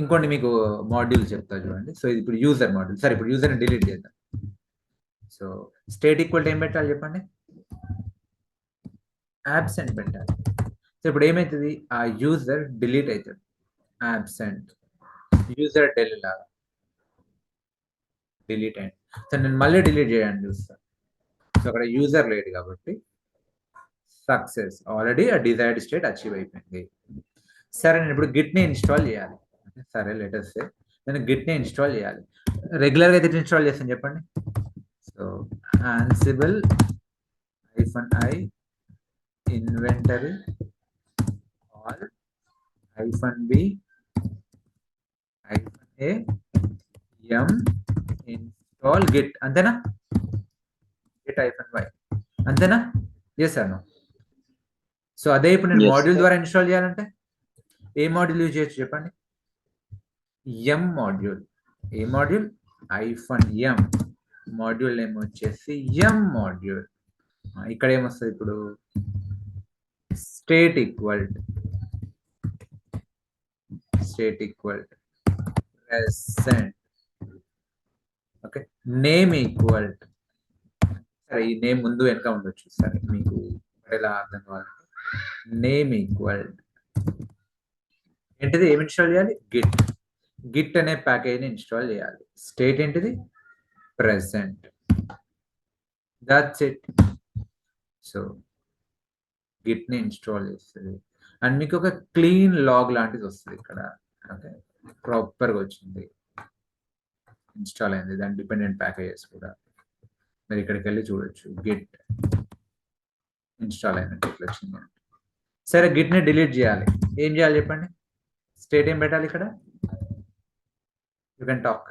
ఇంకొన్ని మీకు module చెప్తా చూడండి. సో ఇది ఇప్పుడు యూజర్ మాడ్యూల్. సరే, ఇప్పుడు యూజర్ని డిలీట్ చేద్దాం. సో స్టేట్ ఈక్వల్ టు ఏం పెట్టాలి చెప్పండి? absent పెట్టాలి. సో ఇప్పుడు ఏమవుతుంది, ఆ యూజర్ డిలీట్ అవుతుంది. absent యూజర్ డెల్ లాగా డిలీట్ అయింది. సో నేను మళ్ళీ డిలీట్ చేయడానికి చూస్తాను. సో అక్కడ యూజర్ లేడు కాబట్టి సక్సెస్, ఆల్రెడీ ఆ డిజైర్డ్ స్టేట్ అచీవ్ అయిపోయింది. సరే, నేను ఇప్పుడు గిట్ని ఇన్స్టాల్ చేయాలి. సరే, లెటర్స్ నేను గిట్ని ఇన్స్టాల్ చేయాలి. రెగ్యులర్గా అయితే ఇన్స్టాల్ చేస్తాను చెప్పండి. So ansible -i inventory all -b -a m install git, అంతేనా? git -y అంతేనా? చేశాను. సో అదే ఇప్పుడు నేను Yes, మాడ్యూల్ sir. ద్వారా ఇన్స్టాల్ చేయాలంటే ఏ మాడ్యూల్ యూజ్ చేయొచ్చు చెప్పండి? ఎం మాడ్యూల్. ఏ మాడ్యూల్? -m. మాడ్యూల్ నేమ్ వచ్చేసి ఎం మాడ్యూల్. ఇక్కడ ఏమొస్తుంది ఇప్పుడు? State equal present. Okay, name equal, సరే ఈ నేమ్ ముందు వెనక ఉండొచ్చు, సరే మీకు ఎలా అర్థం కావాలంటే నేమ్ ఈక్వల్ ఏంటిది, ఏమి ఇన్స్టాల్ చేయాలి? గిట్ అనే ప్యాకేజ్ని ఇన్స్టాల్ చేయాలి. స్టేట్ ఏంటిది? ప్రెసెంట్. That's it. సో గిట్ని ఇన్స్టాల్ చేస్తుంది అండ్ మీకు ఒక క్లీన్ లాగ్ లాంటిది వస్తుంది ఇక్కడ. ఓకే, ప్రాపర్గా వచ్చింది, ఇన్స్టాల్ అయింది. దాని డిపెండెంట్ ప్యాకేజెస్ కూడా మీరు ఇక్కడికి వెళ్ళి చూడొచ్చు. గిట్ ఇన్స్టాల్ అయినట్టు ఇట్లా వచ్చింది. సరే, గిట్ని డిలీట్ చేయాలి. ఏం చేయాలి చెప్పండి? స్టేట్ ఏం పెట్టాలి ఇక్కడ? You can talk.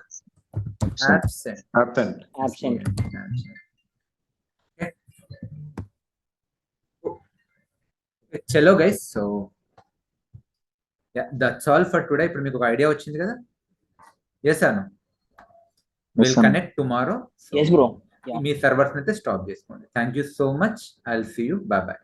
absent. చలో guys, so that's all for today. ఇప్పుడు మీకు ఒక ఐడియా వచ్చింది కదా? చేశాను. Will connect tomorrow. Yes, bro. Yeah. మీ సర్వర్స్ అయితే స్టాప్ చేసుకోండి. Thank you so much. I will see you. Bye bye.